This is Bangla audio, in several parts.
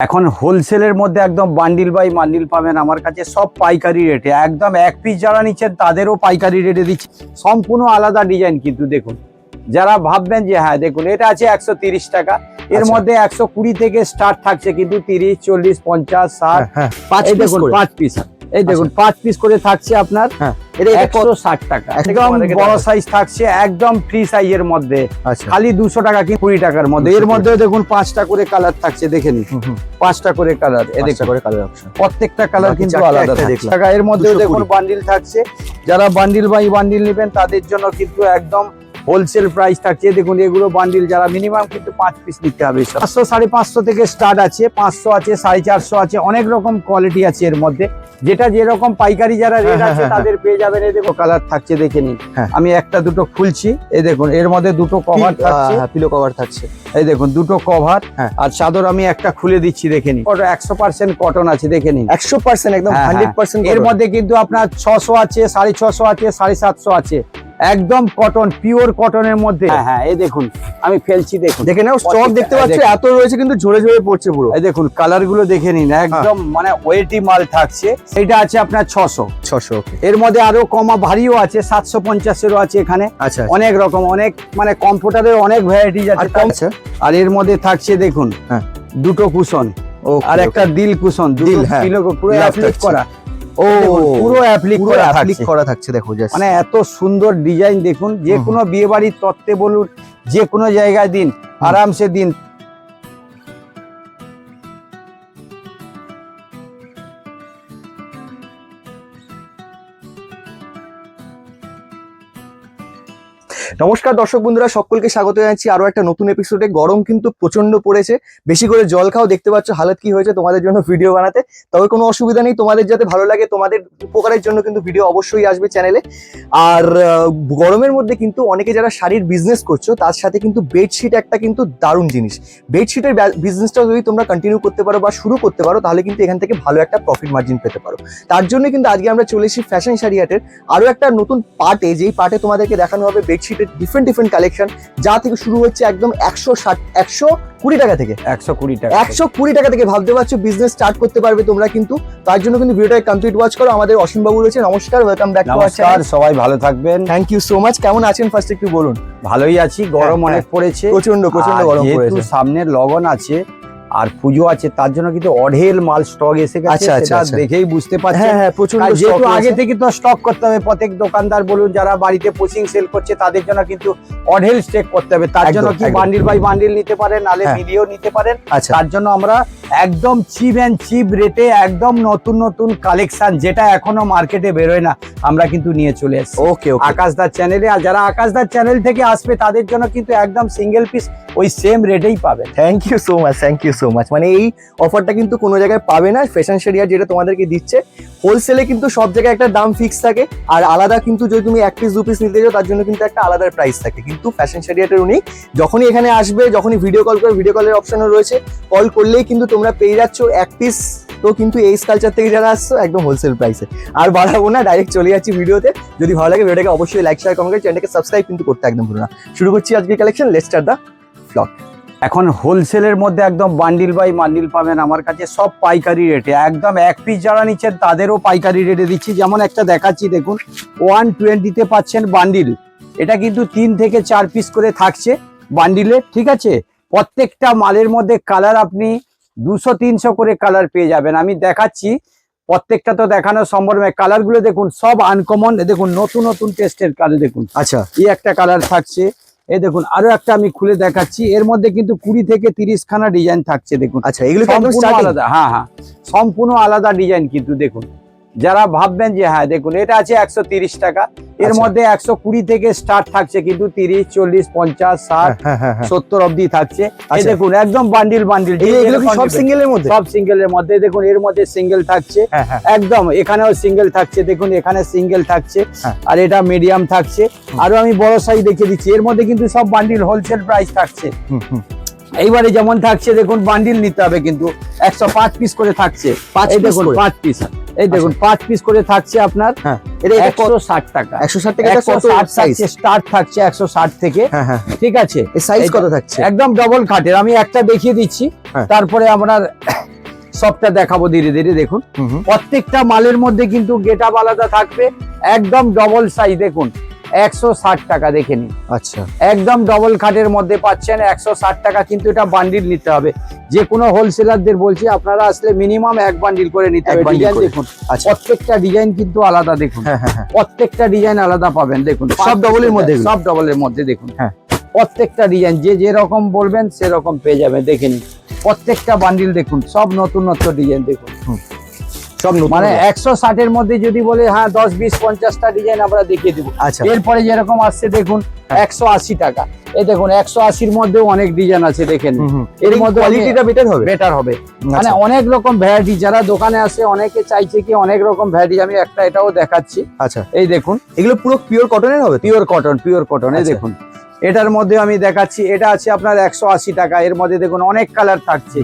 এখন হোলসেলের মধ্যে একদম বান্ডিল বাই বান্ডিল পাবেন আমার কাছে, সব পাইকারি রেটে। একদম এক পিস যারা নিচ্ছেন তাদেরও পাইকারি রেটে দিচ্ছি, সম্পূর্ণ আলাদা ডিজাইন। কিন্তু দেখুন, যারা ভাববেন যে হ্যাঁ দেখুন এটা আছে 130 টাকা, এর মধ্যে 120 থেকে স্টার্ট থাকছে, কিন্তু 30, 40, 50, 60। এই দেখুন 5 পিস, এই দেখুন 5 পিস করে থাকছে আপনার 160 টাকা। একদম বড় সাইজ থাকছে, একদম ফ্রি সাইজের মধ্যে, খালি 200 টাকা কি 20 টাকার মধ্যে। এর মধ্যে দেখুন 5টা করে কালার থাকছে, দেখে নিন 5টা করে কালার, প্রত্যেকটা কালার কিন্তু আলাদা থাকছে। এর মধ্যে দেখুন বান্ডিল থাকছে, যারা বান্ডিল বাই বান্ডিল নেবেন তাদের জন্য কিন্তু একদম হোলসেল প্রাইস থাকছে। দেখুন এগুলো বান্ডিল, যারা মিনিমাম কিন্তু 5 পিস নিতে হবে। 500, 550 থেকে স্টার্ট আছে, 500 আছে, 450 আছে, অনেক রকম কোয়ালিটি আছে এর মধ্যে। যেটা যেরকম পাইকারি যারা রেট আছে তাদের পেয়ে যাবেন। এই দেখো কালার থাকছে, দেখে নিন। আমি একটা দুটো খুলছি, এই দেখুন এর মধ্যে দুটো কভার থাকছে, পিলো কভার থাকছে। এই দেখুন দুটো কভার, আর চাদর আমি একটা খুলে দিচ্ছি, দেখে নিন। 100% কটন আছে, দেখে নিন। 100% একদম 100%। এর মধ্যে কিন্তু আপনার 600 আছে, 650 আছে, 750 আছে, একদম কটন, পিওর কটনের মধ্যে। হ্যাঁ এই দেখুন আমি ফেলছি, দেখুন দেখে নাও, স্টক দেখতে পাচ্ছ এত রয়েছে, কিন্তু ঝরে ঝরে পড়ছে পুরো। এই দেখুন কালার গুলো দেখে নিন, একদম মানে ওয়েটি মাল থাকছে। এটা আছে আপনার 600। এর মধ্যে আরো কমা ভারীও আছে, 750-এরও আছে এখানে। আচ্ছা, অনেক রকম, অনেক মানে কমফোর্টারের অনেক ভ্যারাইটি আছে। আর এর মধ্যে থাকছে দেখুন দুটো কুশন আর একটা দিল কুশন, পুরো অ্যাপ্লিক করা। পুরো অ্যাপ্লিক করা থাকছে, দেখো মানে এত সুন্দর ডিজাইন। দেখুন যে কোনো বিয়ে বাড়ির তত্ত্বে বলুন, যে কোনো জায়গায় দিন, আরামসে দিন। নমস্কার দর্শক বন্ধুরা, সকলকে স্বাগত জানাচ্ছি আরো একটা নতুন এপিসোডে। গরম কিন্তু প্রচন্ড পড়েছে, বেশি করে জল খাও। দেখতে পাচ্ছ হালত কি হয়েছে তোমাদের জন্য ভিডিও বানাতে, তবে কোনো অসুবিধা নেই। তোমাদের যাতে ভালো লাগে, তোমাদের উপকারের জন্য কিন্তু ভিডিও অবশ্যই আসবে চ্যানেলে। আর গরমের মধ্যে কিন্তু অনেকে যারা শাড়ির বিজনেস করছো, তার সাথে কিন্তু বেডশিট একটা কিন্তু দারুণ জিনিস। বেডশিটের বিজনেসটা যদি তোমরা কন্টিনিউ করতে পারো বা শুরু করতে পারো, তাহলে কিন্তু এখান থেকে ভালো একটা প্রফিট মার্জিন পেতে পারো। তার জন্য কিন্তু আজকে আমরা চলে এসেছি ফ্যাশন শাড়ি হাটের আরো একটা নতুন পার্টে, যেই পার্টে তোমাদেরকে দেখানো হবে বেডশিটের ডিফারেন্ট কালেকশন, যা থেকে শুরু হচ্ছে একদম 120 টাকা থেকে। 120 টাকা থেকে ভাবতে পারছো বিজনেস স্টার্ট করতে পারবে তোমরা কিন্তু। তার জন্য কিন্তু ভিডিওটা কমপ্লিট ওয়াচ করো। আমাদের অসীম বাবু রয়েছে, নমস্কার, welcome back to our channel. সবাই ভালো থাকবেন, থ্যাংক ইউ সো মাচ। কেমন আছেন ফার্স্ট একটু বলুন? ভালোই আছি, গরম অনেক পড়েছে, প্রচন্ড গরম পড়েছে। সামনে লগন আছে আর পুজো আছে, তার জন্য কিন্তু অঢেল মাল স্টক এসে গেছে। সেটা দেখেই বুঝতে পারছেন। প্রচন্ড যেহেতু আগে থেকে তো স্টক করতে হবে, প্রত্যেক দোকানদার বলুন যারা বাড়িতে পোশিং সেল করছে তাদের জন্য কিন্তু অঢেল স্টক করতে হবে। তার জন্য কি বান্ডিল বাই বান্ডিল নিতে পারেন, নালে মিলিয়েও নিতে পারেন। তার জন্য আমরা একদম চিপ অ্যান্ড চিপ রেটে একদম নতুন কালেকশন, যেটা এখনো মার্কেটে বেরোয় না, আমরা কিন্তু নিয়ে চলে এসেছি আকাশদার চ্যানেলে। আর যারা আকাশদার চ্যানেল থেকে আসবে তাদের জন্য কিন্তু একদম সিঙ্গেল পিস ওই সেম রেটেই পাবে। Thank you so much. মানে এই অফারটা কিন্তু কোনো জায়গায় পাবে না। ফ্যাশন শাড়ি যেটা তোমাদেরকে দিচ্ছে হোলসেলে, কিন্তু সব জায়গায় একটা দাম ফিক্স থাকে, আর আলাদা কিন্তু যদি তুমি 1 পিস 2 পিস নিতে যাও তার জন্য কিন্তু একটা আলাদা প্রাইস থাকে। কিন্তু ফ্যাশন শাড়িয়াটের উনি যখনই এখানে আসবে, যখনই ভিডিও কল করে, ভিডিও কলের অপশনও রয়েছে, কল করলেই কিন্তু তোমরা পেয়ে যাচ্ছ 1 পিস। তো কিন্তু এই কালচার থেকে যারা আসছো একদম হোলসেল প্রাইসে। আর বাড়াবো না, ডাইরেক্ট চলে যাচ্ছি ভিডিওতে। যদি ভালো লাগে ভিডিওটাকে অবশ্যই লাইক, শেয়ার, কমেন্ট করে চ্যানেলটাকে সাবস্ক্রাইব কিন্তু করতে একদম ভুলো না। শুরু করছি আজকের collection, let's start the blog. এখন হোলসেলের মধ্যে একদম বান্ডিল বাই বান্ডিল পাবেন আমার কাছে, সব পাইকারি রেটে। একদম এক পিস যারা নিচ্ছেন তাদেরও পাইকারি রেটে দিচ্ছি। যেমন একটা দেখাচ্ছি, দেখুন 120-তে পাচ্ছেন বান্ডিল। এটা কিন্তু 3 থেকে 4 পিস করে থাকছে বান্ডিলে, ঠিক আছে। প্রত্যেকটা মালের মধ্যে কালার আপনি 200-300 করে কালার পেয়ে যাবেন। আমি দেখাচ্ছি, প্রত্যেকটা তো দেখানো সম্ভব নয়। কালার গুলো দেখুন সব আনকমন, দেখুন নতুন টেস্টের কালার। দেখুন আচ্ছা, এই একটা কালার থাকছে, এই দেখুন আরো একটা আমি খুলে দেখাচ্ছি। এর মধ্যে কিন্তু 20 থেকে 30 খানা ডিজাইন থাকছে, দেখুন। আচ্ছা, এগুলো আলাদা, হ্যাঁ সম্পূর্ণ আলাদা ডিজাইন। কিন্তু দেখুন, যারা ভাববেন যে হ্যাঁ দেখুন এটা আছে 130 টাকা, এর মধ্যে 120 থেকে স্টার্ট থাকছে, কিন্তু 30, 40, 50, 60, 70 অবধি থাকছে। এই দেখুন একদম বান্ডিল সব সিঙ্গেলের মধ্যে, সব সিঙ্গেলের মধ্যে। দেখুন এর মধ্যে সিঙ্গেল থাকছে, একদম এখানেও সিঙ্গেল থাকছে, দেখুন এখানে সিঙ্গেল থাকছে, আর এটা মিডিয়াম থাকছে। আরো আমি বড় সাইজ দেখিয়ে দিচ্ছি। এর মধ্যে কিন্তু সব বান্ডিল হোলসেল প্রাইস থাকছে। এইবারে যেমন থাকছে, দেখুন বান্ডিল নিতে হবে, কিন্তু 105 পিস করে থাকছে। এই দেখুন 5 পিস, এই দেখুন 5 পিস করে থাকছে আপনার। এটা 160 টাকা। 160 টাকা স্টার্ট থাকছে 160 থেকে, ঠিক আছে। এই সাইজ কত থাকছে? একদম ডবল খাটের। আমি একটা দেখিয়ে দিচ্ছি, তারপরে আপনার সবটা দেখাবো ধীরে ধীরে। দেখুন প্রত্যেকটা মালের মধ্যে কিন্তু গেটআপ আলাদা থাকবে, একদম ডবল সাইজ। দেখুন 160 টাকা, দেখে নিন। আচ্ছা, একদম ডবল খাটের মধ্যে পাচ্ছেন 160 টাকা, কিন্তু এটা বান্ডিল নিতে হবে। যে কোনো হোলসেলারদের বলছি আপনারা আসলে মিনিমাম এক বান্ডিল করে নিতে হবে। ডিজাইন দেখুন, আচ্ছা, প্রত্যেকটা ডিজাইন কিন্তু আলাদা। দেখুন প্রত্যেকটা ডিজাইন আলাদা পাবেন। দেখুন সব ডবলের মধ্যে, সব ডবলের মধ্যে। দেখুন হ্যাঁ, প্রত্যেকটা ডিজাইন যে যেরকম বলবেন সেরকম পেয়ে যাবেন। দেখে নিন প্রত্যেকটা বান্ডিল দেখুন, সব নতুন নতুন ডিজাইন। দেখুন সব মানে 160 এর মধ্যে যদি বলে হ্যাঁ 10 20 50টা ডিজাইন আমরা দেখিয়ে দেবো। আচ্ছা, এরপরে যেরকম আসছে দেখুন 180 টাকা। এই দেখুন 180-র মধ্যেও অনেক ডিজাইন আছে, দেখেন। এর মধ্যে কোয়ালিটিটা বেটার হবে, বেটার হবে। মানে অনেক রকম ভ্যারাইটি, যারা দোকানে আসে অনেকে চাইছে কি অনেক রকম ভ্যারাইটি। আমি একটা এটাও দেখাচ্ছি। আচ্ছা, এই দেখুন এগুলো পুরো পিওর কটনের হবে, পিওর কটন, পিওর কটন। এই দেখুন এটার মধ্যে আমি দেখাচ্ছি, এটা আছে আপনার 180 টাকা। এর মধ্যে দেখুন অনেক কালার থাকছে।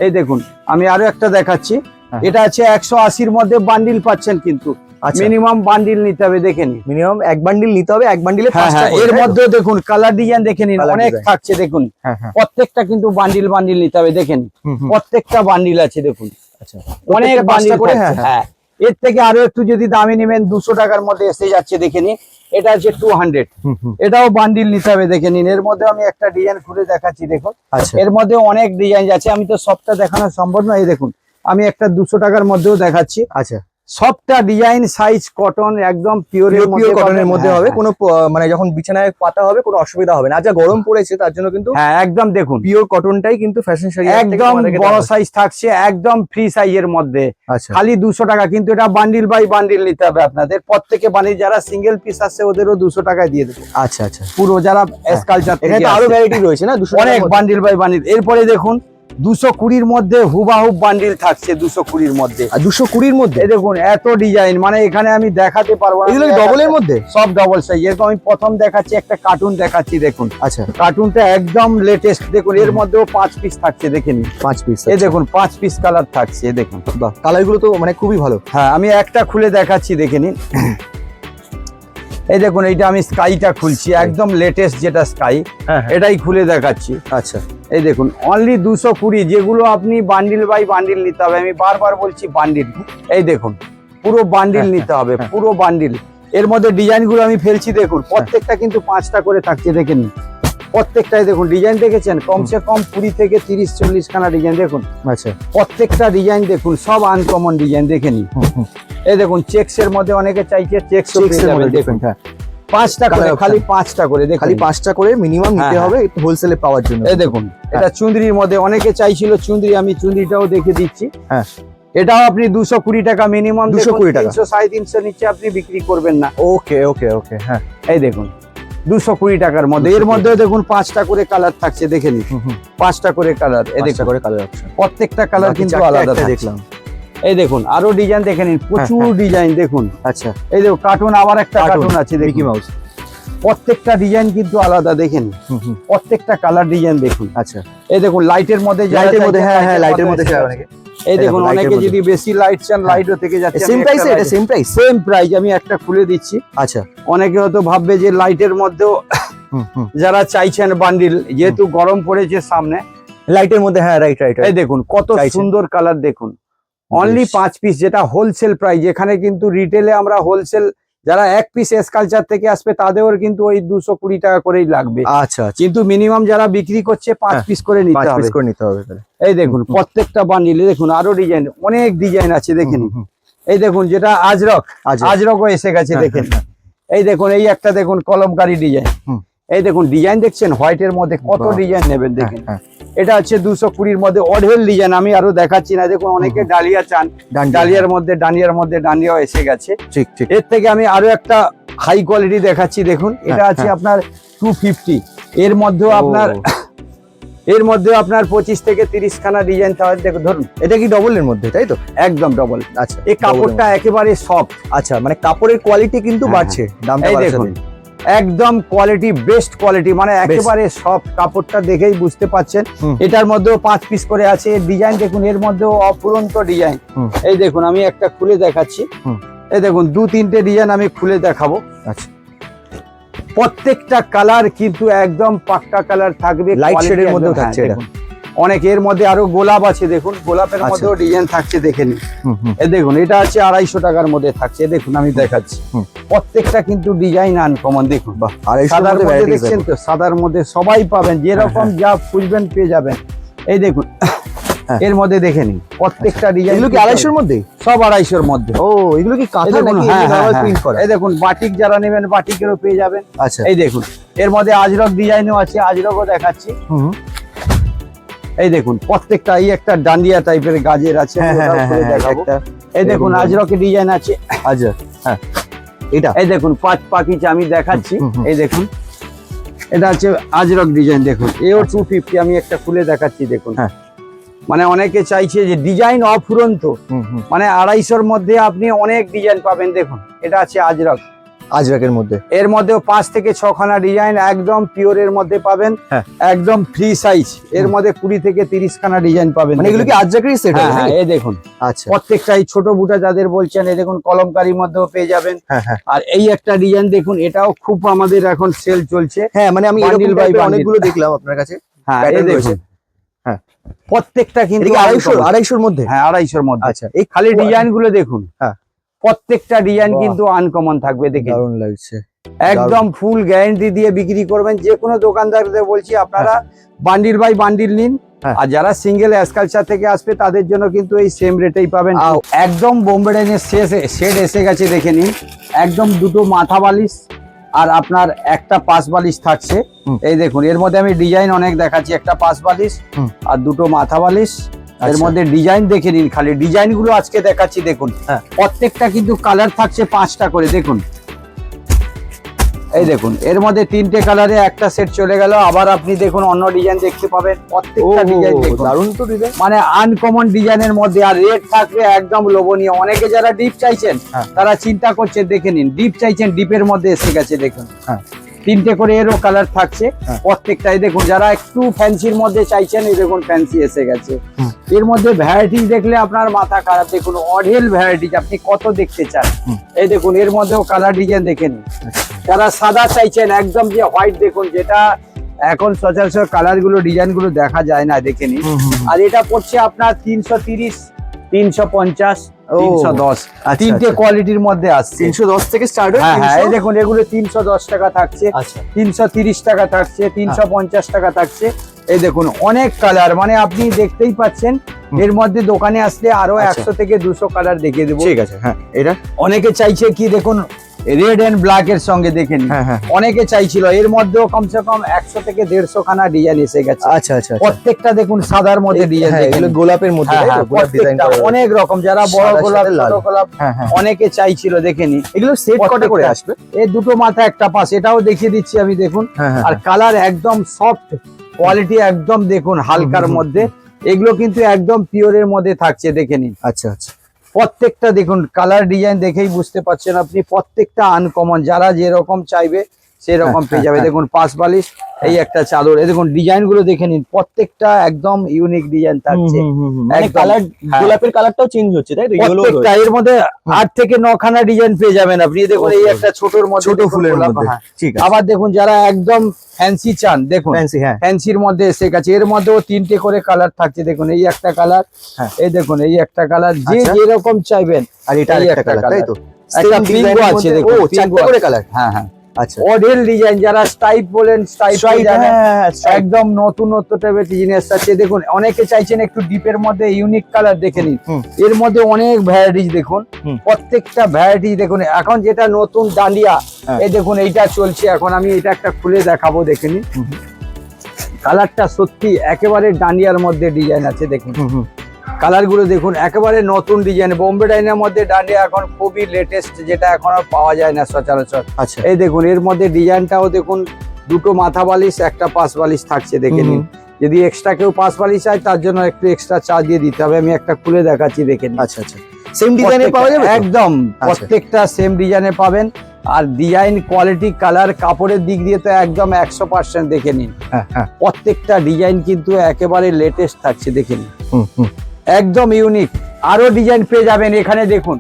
এই দেখুন আমি আরো একটা দেখাচ্ছি, এটা আছে 180-র মধ্যে বান্ডিল পাচ্ছেন, কিন্তু মিনিমাম বান্ডিল নিতে হবে। দেখে নিন, মিনিমাম এক বান্ডিল নিতে হবে, এক বান্ডিলে এর মধ্যে দেখুন কালার ডিজাইন দেখে নিন, অনেক থাকছে। দেখুন প্রত্যেকটা কিন্তু বান্ডিল বান্ডিল নিতে হবে। দেখেন প্রত্যেকটা বান্ডিল আছে। দেখুন অনেক বান্ডিল করে। হ্যাঁ, এর থেকে আরো একটু যদি দামি নেবেন 200 টাকার মধ্যে এসে যাচ্ছে। দেখে নিন এটা হচ্ছে 200, এটাও বান্ডিল নিতে হবে। দেখে নিন এর মধ্যে আমি একটা ডিজাইন খুলে দেখাচ্ছি। দেখুন এর মধ্যে অনেক ডিজাইন আছে, আমি তো সবটা দেখানো সম্ভব নয়। এই দেখুন আমি একটা 200 টাকার মধ্যেও দেখাচ্ছি। আচ্ছা, সবটা ডিজাইন সাইজ কটন, একদম পিওর কটনের মধ্যে হবে। কোনো মানে যখন বিছানায় পাতা হবে কোনো অসুবিধা হবে না। আচ্ছা, গরম পড়েছে তার জন্য কিন্তু হ্যাঁ একদম দেখুন পিওর কটনটাই কিন্তু ফ্যাশন শাড়ি একদম বড় সাইজ থাকছে, একদম ফ্রি সাইজের মধ্যে। আচ্ছা, খালি 200 টাকা, কিন্তু এটা বান্ডিল বাই বান্ডিল নিতে হবে আপনাদের। প্রত্যেকে বান্ডিল, যারা সিঙ্গেল পিস আছে ওদেরও 200 টাকায় দিয়ে দেবো। আচ্ছা, আচ্ছা, পুরো যারা স্কালচার, এখানে তো আরো ভ্যারাইটি রয়েছে না, অনেক বান্ডিল বাই বান্ডিল। এরপরে দেখুন 220-র মধ্যে হুবাহুব বান্ডিল থাকছে, 220-র মধ্যে। 220-র মধ্যে দেখুন এত ডিজাইন, মানে এখানে আমি দেখাতে পারবো না। এগুলো ডবলের মধ্যে, সব ডবল সাইজ। এরকম আমি প্রথম দেখাচ্ছি, একটা কার্টুন দেখাচ্ছি। দেখুন আচ্ছা, কার্টুনটা একদম লেটেস্ট। দেখুন এর মধ্যেও 5 পিস থাকছে। দেখেন 5 পিস, এই দেখুন 5 পিস কালার থাকছে। দেখুন বাহ, কালার গুলো তো মানে খুবই ভালো। হ্যাঁ আমি একটা খুলে দেখাচ্ছি, দেখে নিন। এই দেখুন এইটা আমি স্কাইটা খুলছি, একদম লেটেস্ট যেটা স্কাই, এটাই খুলে দেখাচ্ছি। আচ্ছা, এই দেখুন অনলি 220, যেগুলো আপনি বান্ডিল বাই বান্ডিল নিতে হবে। আমি বারবার বলছি বান্ডিল। এই দেখুন পুরো বান্ডিল নিতে হবে, পুরো বান্ডিল। এর মধ্যে ডিজাইন গুলো আমি ফেলছি। দেখুন প্রত্যেকটা কিন্তু 5টা করে থাকছে। দেখে নিন প্রত্যেকটাই দেখুন ডিজাইন দেখেছেন, কমসে কম 20 থেকে 30-40 খানা ডিজাইন। দেখুন আচ্ছা, প্রত্যেকটা ডিজাইন দেখুন, সব আনকমন ডিজাইন। দেখে নিন এই দেখুন চেক্স এর মধ্যে অনেকে চাইছে, চেক্স দেখুন 5টা করে, খালি 5টা করে। দেখুন খালি 5টা করে মিনিমাম নিতে হবে হোলসেলে পাওয়ার জন্য। এই দেখুন এটা চুন্দ্রির মধ্যে অনেকে চাইছিল চুন্দ্রি, আমি চুন্দ্রিটাও দেখে দিচ্ছি। হ্যাঁ, এটাও আপনি 220 টাকা মিনিমাম, 220 টাকা, 300-350 নিচে আপনি বিক্রি করবেন না। ওকে ওকে ওকে। হ্যাঁ, এই দেখুন 220 টাকার মধ্যে। এর মধ্যে দেখুন 5টা করে কালার থাকছে। দেখে নিন 5টা করে কালার। এই দেখুন করে কালার অপশন, প্রত্যেকটা কালার কিন্তু আলাদা দেখলাম। এই দেখুন আরো ডিজাইন দেখে নিন, প্রচুর ডিজাইন। দেখুন আচ্ছা, এই দেখুন কার্টুন, আবার একটা কার্টুন আছে মিকি মাউস। প্রত্যেকটা ডিজাইন কিন্তু আলাদা। দেখেন প্রত্যেকটা কালার ডিজাইন দেখুন। আচ্ছা, এই দেখুন লাইটের মধ্যে, লাইটের মধ্যে, হ্যাঁ হ্যাঁ লাইটের মধ্যে অনেকে। এই দেখুন অনেকে যদি বেশি লাইট চান লাইটও থেকে যাচ্ছে। সেম প্রাইস, এটা সেম প্রাইস, সেম প্রাইস। আমি একটা খুলে দিচ্ছি। আচ্ছা, অনেকে হয়তো ভাববে যে লাইটের মধ্যেও যারা চাইছেন বান্ডিল, যেহেতু গরম পড়েছে সামনে, লাইটের মধ্যে। হ্যাঁ, রাইট রাইট। এই দেখুন কত সুন্দর কালার। দেখুন অনলি 5 পিস, যেটা হোলসেল প্রাইস। এখানে কিন্তু রিটেলে আমরা হোলসেল, যারা 1 পিস স্কালচার থেকে আসবে তাদেরও কিন্তু ওই 220 টাকা করেই লাগবে। আচ্ছা, কিন্তু মিনিমাম যারা বিক্রি করছে 5 পিস করে নিতে হবে। এই দেখুন প্রত্যেকটা বান্ডিলে দেখুন আরো ডিজাইন, অনেক ডিজাইন আছে। দেখেন এই দেখুন যেটা আজরকও এসে গেছে। দেখেন এই দেখুন এই একটা দেখুন কলমকারী ডিজাইন। এই দেখুন ডিজাইন দেখছেন হোয়াইটের মধ্যে, কত ডিজাইন নেবেন। দেখেন এটা হচ্ছে 220-র মধ্যে অঢেল ডিজাইন। আমি আরো দেখাচ্ছি না। দেখুন অনেকে ডালিয়া চান, ডালিয়ার মধ্যে ডান্ডিয়াও এসে গেছে। ঠিক ঠিক। এর থেকে আমি আরো একটা হাই কোয়ালিটি দেখাচ্ছি। দেখুন এটা আছে আপনার 250। এর মধ্যেও আপনার 25 থেকে 30 খানা ডিজাইন। তাহলে দেখুন, ধরুন এটা কি ডবলের মধ্যে, তাই তো? একদম ডবল। আচ্ছা, এই কাপড়টা একেবারে সফট। আচ্ছা, মানে কাপড়ের কোয়ালিটি কিন্তু বাড়ছে, দামটা বাড়ছে। দেখুন একদম কোয়ালিটি, বেস্ট কোয়ালিটি, মানে একেবারে সফট। কাপড়টা দেখেই বুঝতে পাচ্ছেন। এটার মধ্যেও 5 পিস করে আছে। এর ডিজাইন দেখুন, এর মধ্যেও অফুরন্ত ডিজাইন। এই দেখুন আমি একটা খুলে দেখাচ্ছি। এই দেখুন 2-3টে ডিজাইন আমি খুলে দেখাবো। আচ্ছা, প্রত্যেকটা কালার কিন্তু একদম পাক্কা কালার থাকবে, লাইট শেডের মধ্যেও থাকছে। এটা অনেক এর মধ্যে আরো গোলাপ আছে, দেখুন গোলাপের আচ্ছা। মধ্যেও ডিজাইন থাকছে দেখে নিন। এ দেখুন এটা আছে 250 টাকার মধ্যে থাকছে, এ দেখুন আমি দেখাচ্ছি। প্রত্যেকটা কিন্তু ডিজাইন আনকমন, দেখুন বাহ, 250 সাদার মধ্যে মধ্যে varieties দেখছেন তো, সাদার মধ্যে সবাই পাবেন, যেরকম যা খুঁজবেন পেয়ে যাবেন। এই দেখুন হ্যাঁ। এর মধ্যে দেখে নিন প্রত্যেকটা ডিজাইন। এগুলো কি 250 মধ্যে? সব 250 মধ্যে। ও, এগুলো কি এই কাঁথা দেখুন, নাকি হ্যাঁ, হ্যাঁ, প্রিন্ট করা? এই দেখুন বাটিক যারা নেবেন বাটিকেরও পেয়ে যাবেন। আচ্ছা। এই দেখুন এর মধ্যে আজরক ডিজাইনও আছে, আজরকও দেখাচ্ছি। হুম। এই দেখুন প্রত্যেকটা এই একটা ডান্ডিয়া টাইপের গাজের আছে, হ্যাঁ, আমি হ্যাঁ, ওটাও খুলে হ্যাঁ, দেখাবো। একটা এই দেখুন এরকম আজরকের ডিজাইন আছে। আচ্ছা, হ্যাঁ এটা। এই দেখুন 5 পাখিচ আমি দেখাচ্ছি। হুম, হুম। এই দেখুন এটা হচ্ছে আজরক ডিজাইন, দেখুন এও 250, আমি একটা খুলে দেখাচ্ছি দেখুন। হ্যাঁ। মানে অনেকে চাইছে যে ডিজাইন অফুরন্ত, মানে 250-র মধ্যে আপনি অনেক ডিজাইন পাবেন। দেখুন এটা আছে আজরক, আজরাকের মধ্যে। এর মধ্যেও 5 থেকে 6 খানা ডিজাইন একদম পিওরের মধ্যে পাবেন। হ্যাঁ। একদম ফ্রি সাইজ, এর মধ্যে 20 থেকে 30 খানা ডিজাইন পাবেন। মানে এগুলো কি আজরাকেরই সেট? হ্যাঁ হ্যাঁ, এই দেখুন আচ্ছা। প্রত্যেকটাই ছোট বুটা যাদের বলছেন, এই দেখুন কলমকারীর মধ্যেও পেয়ে যাবেন। হ্যাঁ হ্যাঁ আর এই একটা ডিজাইন দেখুন, এটাও খুব আমাদের এখন সেল চলছে। হ্যাঁ, মানে আমি Bundle এরকম by type এর bundle। অনেকগুলো দেখলাম আপনার কাছে। হ্যাঁ এই pattern দেখুন রয়েছে। হ্যাঁ। প্রত্যেকটা কিন্তু এটা কি 250 uncommon। 250-র মধ্যে? হ্যাঁ 250-র মধ্যে। আচ্ছা, এই খালি ডিজাইন গুলো দেখুন, হ্যাঁ। প্রত্যেকটা ডিজাইন বাহ। কিন্তু আনকমন থাকবে, দেখুন দারুণ লাগছে। একদম ফুল গ্যারান্টি দিয়ে বিক্রি করবেন। যে কোনো দোকানদারদের বলছি আপনারা বান্ডিল বাই বান্ডিল নিন। হ্যাঁ। আর যারা সিঙ্গেল এসকালচার থেকে আসবে তাদের জন্য কিন্তু এই সেম রেটেই পাবেন। একদম বোম্বে ডাইনের শেড এসে গেছে দেখে নিন। একদম দুটো মাথা বালিশ আর আপনার একটা পাশ বালিশ থাকছে। এই দেখুন এর মধ্যে আমি ডিজাইন অনেক দেখাচ্ছি, একটা পাশ বালিশ আর দুটো মাথা বালিশ। এর আচ্ছা। মধ্যে ডিজাইন দেখে নিন, খালি ডিজাইন গুলো আজকে দেখাচ্ছি দেখুন। হ্যাঁ। প্রত্যেকটা কিন্তু কালার থাকছে 5টা করে, দেখুন এই দেখুন এর মধ্যে 3টে কালারে একটা সেট চলে গেল। আবার আপনি দেখুন অন্য ডিজাইন দেখতে পাবেন, প্রত্যেকটা ডিজাইন দেখুন দারুণ তো ডিজাইন। মানে আনকমন ডিজাইনের মধ্যে। আর রেট থাকবে একদম লোভনীয়। অনেকে যারা ডিপ চাইছেন হ্যাঁ। তারা চিন্তা করছেন, দেখে নিন ডিপ চাইছেন, ডিপের মধ্যে এসে গেছে দেখুন। হ্যাঁ। 3টে করে এরও কালার থাকছে হ্যাঁ। প্রত্যেকটাই। দেখুন যারা একটু ফ্যান্সির মধ্যে চাইছেন, এই দেখুন ফ্যান্সি এসে গেছে। এর মধ্যে ভ্যারাইটিস দেখলে আপনার মাথা খারাপ। দেখুন অঢেল ভ্যারাইটিস, আপনি কত দেখতে চান। এই দেখুন এর মধ্যেও কালার ডিজাইন দেখে নিন। যারা সাদা চাইছেন একদম যে হোয়াইট, দেখুন যেটা এখন সচরাচর কালার গুলো ডিজাইন গুলো দেখা যায় না, দেখে নিন। আর এটা পড়ছে আপনার 330, 350, ও, 310। আচ্ছা, 3টে আচ্ছা। কোয়ালিটির মধ্যে আসছে। 310 থেকে স্টার্ট হয়। হ্যাঁ হ্যাঁ, এই দেখুন এগুলো 310 টাকা থাকছে, আচ্ছা। 330 টাকা থাকছে, 350 টাকা থাকছে। এই দেখুন অনেক কালার, মানে আপনি দেখতেই পাচ্ছেন। এর মধ্যে দোকানে আসলে আরো আচ্ছা। 100 থেকে 200 কালার দেখিয়ে দেবো। ঠিক আছে। হ্যাঁ, এটা অনেকে চাইছে কি দেখুন রেড এন্ড ব্ল্যাক এর সঙ্গে, দেখে নিন। হ্যাঁ হ্যাঁ। অনেকে চাইছিল, এর মধ্যেও কমসে কম 100 থেকে 150 খানা ডিজাইন এসে গেছে। আচ্ছা আচ্ছা। প্রত্যেকটা দেখুন সাদার মধ্যে ডিজাইন, হ্যাঁ, এগুলো গোলাপের মধ্যে, তাই তো? গোলাপ ডিজাইন প্রত্যেকটা অনেক রকম, যারা বড় সাদার গোলাপ সাথে লাল। ছোট গোলাপ হ্যাঁ হ্যাঁ। অনেকে চাইছিল, দেখে নি। এগুলো সেট কটা করে প্রত্যেকটা। আসবে? এই দুটো মাথা একটা পাশ, এটাও দেখিয়ে দিচ্ছি আমি দেখুন। হ্যাঁ হ্যাঁ। আর কালার একদম সফট কোয়ালিটি, একদম দেখুন হালকার মধ্যে। এগুলো কিন্তু একদম পিওরের মধ্যে থাকছে, দেখে নিন। আচ্ছা আচ্ছা। প্রত্যেকটা দেখুন কালার ডিজাইন দেখেই বুঝতে পারছেন আপনি, প্রত্যেকটা আনকমন। যারা যেরকম চাইবে সেরকম পেয়ে যাবে। দেখুন পাঁচ বালিশ, এই একটা চাদর, এই দেখুন ডিজাইন গুলো দেখে নিন। প্রত্যেকটা একদম ইউনিক ডিজাইন থাকছে। মানে একদম। কালার, হ্যাঁ। গোলাপের কালারটাও চেঞ্জ হচ্ছে, তাই তো? ইয়েলো প্রত্যেকটা এর মধ্যে 8 থেকে 9 খানা ডিজাইন পেয়ে যাবেন আপনি। দেখুন এই Okay. একটা ছোটর মধ্যে, ছোট দেখুন ফুলের গোলাপ, মধ্যে। হ্যাঁ। ঠিক আছে। আবার দেখুন যারা একদম ফ্যান্সি চান, দেখুন ফ্যান্সি, হ্যাঁ। ফ্যান্সির মধ্যে এসে গেছে। এর মধ্যেও 3টে করে কালার থাকছে, দেখুন এই একটা কালার, হ্যাঁ। এই দেখুন এই একটা কালার, যে আচ্ছা। যেরকম চাইবেন। আর এটা এই একটা একটা কালার, তাই তো? একটা Same পিঙ্কও design এর আছে, মধ্যে- দেখুন ও, পিঙ্কও 4টে করে আছে। কালার। হ্যাঁ হ্যাঁ, আচ্ছা। অডেল ডিজাইন, যারা স্টাইপ বলেন স্টাইপ Stripe, হ্যাঁ, stripe। একদম নতুনত্ব টাইপের জিনিস আছে। দেখুন অনেকে চাইছেন একটু ডিপের মধ্যে ইউনিক কালার, দেখে নিন। হুম। এর মধ্যে অনেক ভ্যারাইটিস দেখুন। হুম। প্রত্যেকটা ভ্যারাইটিস দেখুন। এখন যেটা নতুন ডান্ডিয়া, হ্যাঁ। এই দেখুন এইটা চলছে এখন, আমি এটা একটা খুলে দেখাবো, দেখে নিন। কালারটা সত্যি একেবারে ডান্ডিয়ার মধ্যে ডিজাইন আছে, দেখুন কালার গুলো দেখুন, একেবারে নতুন ডিজাইন। বোম্বে ডাইনের মধ্যে ডান্ডিয়া এখন খুবই লেটেস্ট, যেটা এখন আর পাওয়া যায় না সচরাচর। আচ্ছা। এই দেখুন এর মধ্যে ডিজাইনটাও দেখুন, দুটো মাথা বালিশ একটা পাশ বালিশ থাকছে, দেখে নিন। যদি এক্সট্রা কেউ পাশ বালিশ চায় তার জন্য একটু এক্সট্রা চার্জ দিয়ে দিতে হবে। আমি একটা খুলে দেখাচ্ছি, দেখে নিন। আচ্ছা আচ্ছা। সেম ডিজাইনে পাওয়া যাবে তো? একদম আচ্ছা। প্রত্যেকটা সেম ডিজাইনে পাবেন। আর ডিজাইন, কোয়ালিটি, কালার, কাপড়ের দিক দিয়ে তো একদম 100% দেখে নিন। হ্যাঁ হ্যাঁ। প্রত্যেকটা ডিজাইন কিন্তু একেবারে লেটেস্ট থাকছে, দেখে নিন। হুম হুম। একদম ইউনিক। আরো ডিজাইন পেয়ে যাবেন এখানে, দেখুন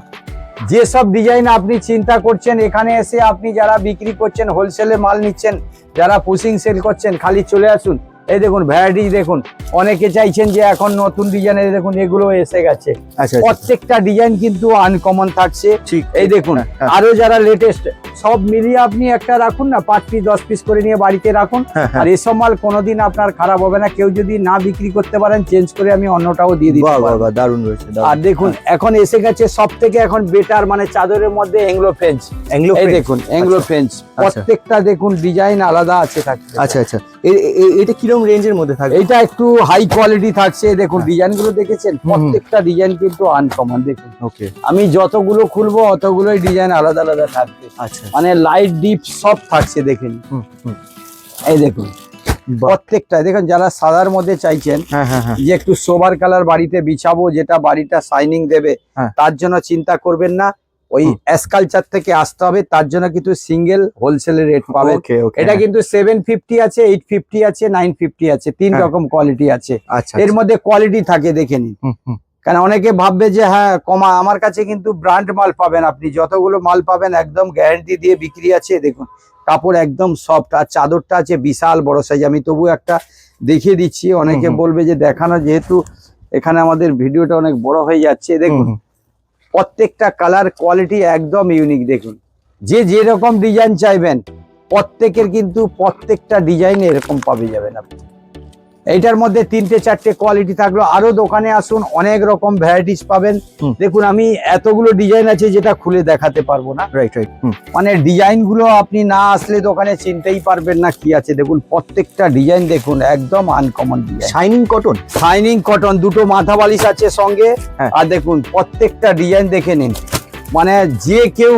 যেসব ডিজাইন আপনি চিন্তা করছেন এখানে এসে, আপনি যারা বিক্রি করছেন হোলসেলে মাল নিচ্ছেন, যারা পুশিং সেল করছেন, খালি চলে আসুন। এই দেখুন ভ্যারাইটি দেখুন, অনেকে চাইছেন যে এখন নতুন ডিজাইনের, দেখুন এগুলো এসে গেছে। আচ্ছা প্রত্যেকটা ডিজাইন কিন্তু আনকমন থাকছে। ঠিক এই দেখুন হ্যাঁ। আরো যারা লেটেস্ট, সব মিলিয়ে আপনি একটা রাখুন না, 5 পিস 10 পিস করে নিয়ে বাড়িতে রাখুন। আর এসব মাল কোনোদিন আপনার খারাপ হবে না। কেউ যদি না বিক্রি করতে পারেন, চেঞ্জ করে আমি অন্যটাও দিয়ে দিতে বাহ বাহ পারবো। বাহ, দারুণ রয়েছে আর দেখুন এখন এসে গেছে সব থেকে এখন বেটার, মানে চাদরের মধ্যে এংলো ফ্রেঞ্চ। এগুলো এই দেখুন এংলো ফ্রেঞ্চ, প্রত্যেকটা দেখুন ডিজাইন আলাদা আছে থাকছে। আচ্ছা আচ্ছা, এটা কিরকম রেঞ্জের মধ্যে থাকবে? এটা একটু হাই কোয়ালিটি থাকছে। দেখুন ডিজাইন গুলো দেখেছেন, প্রত্যেকটা ডিজাইন কিন্তু আনকমন। দেখুন ওকে, আমি যতগুলো খুলবো অতগুলোই ডিজাইন আলাদা আলাদা থাকবে, আচ্ছা মানে লাইট ডিপ সব থাকছে। দেখেন এই দেখুন প্রত্যেকটা দেখুন, যারা সাদার মধ্যে চাইছেন হ্যাঁ হ্যাঁ হ্যাঁ, যে একটু সোবার কালার বাড়িতে বিছাবো, যেটা বাড়িটা শাইনিং দেবে, হ্যাঁ। তার জন্য চিন্তা করবেন না। ওই এসকালচার থেকে আসতে হবে, তার জন্য কিন্তু সিঙ্গেল হোলসেলের রেট পাবেন। ওকে ওকে, এটা কিন্তু 750 আছে, 850 আছে, 950 আছে, 3 হ্যাঁ। রকম কোয়ালিটি আছে। আচ্ছা এর মধ্যে কোয়ালিটি থাকে, দেখে নিন। কারণ অনেকে ভাববে যে হ্যাঁ কমা, আমার কাছে কিন্তু ব্র্যান্ড মাল পাবেন। আপনি যতগুলো মাল পাবেন একদম গ্যারান্টি দিয়ে বিক্রি আছে। দেখুন কাপড় একদম সফট, আর চাদরটা আছে বিশাল বড় সাইজ। আমি তবু একটা দেখিয়ে দিচ্ছি, অনেকে বলবে যে দেখানো, যেহেতু এখানে আমাদের ভিডিওটা অনেক বড় হয়ে যাচ্ছে। দেখুন প্রত্যেকটা কালার কোয়ালিটি একদম ইউনিক। দেখুন যে যেরকম ডিজাইন চাইবেন, প্রত্যেকের কিন্তু প্রত্যেকটা ডিজাইন এরকম পাবে যাবেন আপনি। এইটার মধ্যে 3-4টে কোয়ালিটি থাকলো। আরো দোকানে আসুন, অনেক রকম ভ্যারাইটিস পাবেন। দেখুন আমি এতগুলো ডিজাইন আছে যেটা খুলে দেখাতে পারবো না। রাইট রাইট, মানে ডিজাইন গুলো আপনি না আসলে দোকানে চিনতেই পারবেন না কি আছে। দেখুন প্রত্যেকটা ডিজাইন দেখুন একদম uncommon design. Shining cotton, shining cotton, দুটো মাথা বালিশ আছে সঙ্গে। হ্যাঁ। আর দেখুন প্রত্যেকটা ডিজাইন দেখে নিন, মানে যে কেউ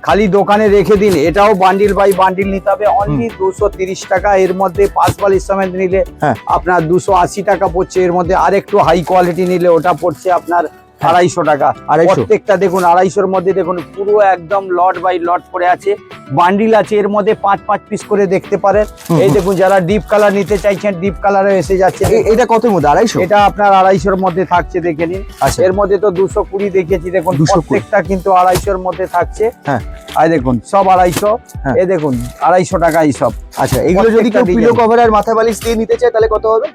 খালি দোকানে রেখে দিন। এটাও বান্ডিল বাই বান্ডিল নিতে হবে, অনলি 230 টাকা। এর মধ্যে 5 বালিশ সমেত নিলে হ্যাঁ। আপনার 280 টাকা পড়ছে। এর মধ্যে আরেকটু হাই কোয়ালিটি নিলে ওটা পড়ছে আপনার 250 টাকা। 250, প্রত্যেকটা দেখুন 250-র মধ্যে দেখুন পুরো একদম লট বাই লট পড়ে আছে। বান্ডিল আছে, এর মধ্যে 5 পিস করে দেখতে পারেন। এই দেখুন যারা ডিপ কালার নিতে চাইছেন, ডিপ কালারে এসে যাচ্ছে। এটা কতর মধ্যে? 250? এটা আপনার 250-র মধ্যে থাকছে, দেখে নিন। আচ্ছা, এর মধ্যে তো 220 দেখেছি। দেখুন 220 প্রত্যেকটা কিন্তু 250-র মধ্যে থাকছে। হ্যাঁ। আর দেখুন সব 250। হ্যাঁ। এই দেখুন 250 টাকাই সব। আচ্ছা, এগুলো যদি কেউ পিলো কভার আর মাথা বালিশ দিয়ে নিতে চায় তাহলে কত হবে?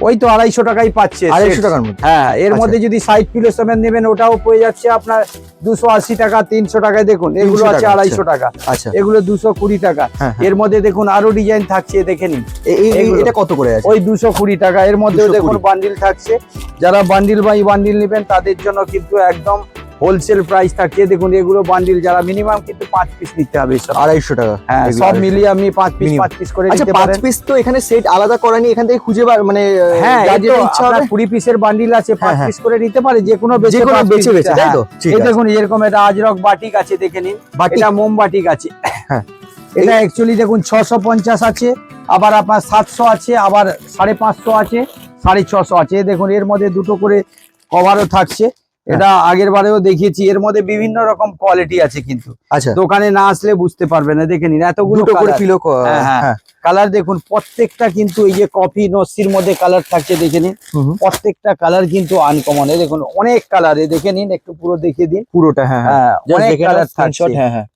ওই তো 250 টাকাই পাচ্ছে। 250 টাকার মধ্যে? হ্যাঁ, এর আচ্ছা। মধ্যে যদি সাইড পিলো সমেত নেবেন ওটাও পেয়ে যাচ্ছে আপনার 280 টাকা, 300 টাকায়। দেখুন এগুলো 300 আছে টাকা, 250 টাকা, আচ্ছা, এগুলো 220 টাকা। হ্যাঁ, হ্যাঁ। এর মধ্যে দেখুন আরো ডিজাইন থাকছে, দেখে নিন। এগুলো। এটা কত করে আছে? ওই 220 টাকা। এর মধ্যেও 220 দেখুন বান্ডিল থাকছে। যারা বান্ডিল বাই বান্ডিল নেবেন তাদের জন্য কিন্তু একদম হোলসেল প্রাইস থাকছে। দেখুন এগুলো বান্ডিল, যারা মিনিমাম কিন্তু 5 পিস নিতে হবে সব। 250 টাকা। হ্যাঁ, এগুলো সব 250 মিলিয়ে আপনি 5 Minimum। পিস করে আচ্ছা, নিতে 5 পারেন। পিস তো এখানে সেট আলাদা করা নেই, এখান থেকে খুঁজে মানে হ্যাঁ, যার এই তো যেটা ইচ্ছা হবে। আপনার 20 পিসের বান্ডিল আছে, 5 হ্যাঁ, পিস করে নিতে পারে, যে কোনো যে কোনো বেছে বেছে, তাই তো? ঠিক এই আছে। দেখুন এরকম এটা আজরক বাটিক আছে, দেখে নিন। বাটিক? এটা মোমবাটিক আছে। হ্যাঁ। এটা অ্যাকচুয়ালি দেখুন 650 আছে, আবার আপনার 700 আছে, আবার 550 আছে, 650 আছে। এই দেখুন এর মধ্যে দুটো করে কভারও থাকছে। এটা আগের বারেও দেখিয়েছি। এর মধ্যে বিভিন্ন রকম কোয়ালিটি আছে, কিন্তু আচ্ছা, দোকানে না আসলে বুঝতে পারবেন না। দেখে নিন এতগুলো দুটো করে colour। পিলো। হ্যাঁ, হ্যাঁ। হ্যাঁ, কালার দেখুন প্রত্যেকটা কিন্তু এই যে কফি নস্যির মধ্যে কালার থাকছে, দেখে নিন। প্রত্যেকটা কালার কিন্তু আনকমন। এই দেখুন অনেক কালার, দেখে নিন, একটু পুরো দেখিয়ে দিন। পুরোটা। হ্যাঁ, হ্যাঁ, Just অনেক দেখে নাও, কালার screenshot, থাকছে, হ্যাঁ হ্যাঁ,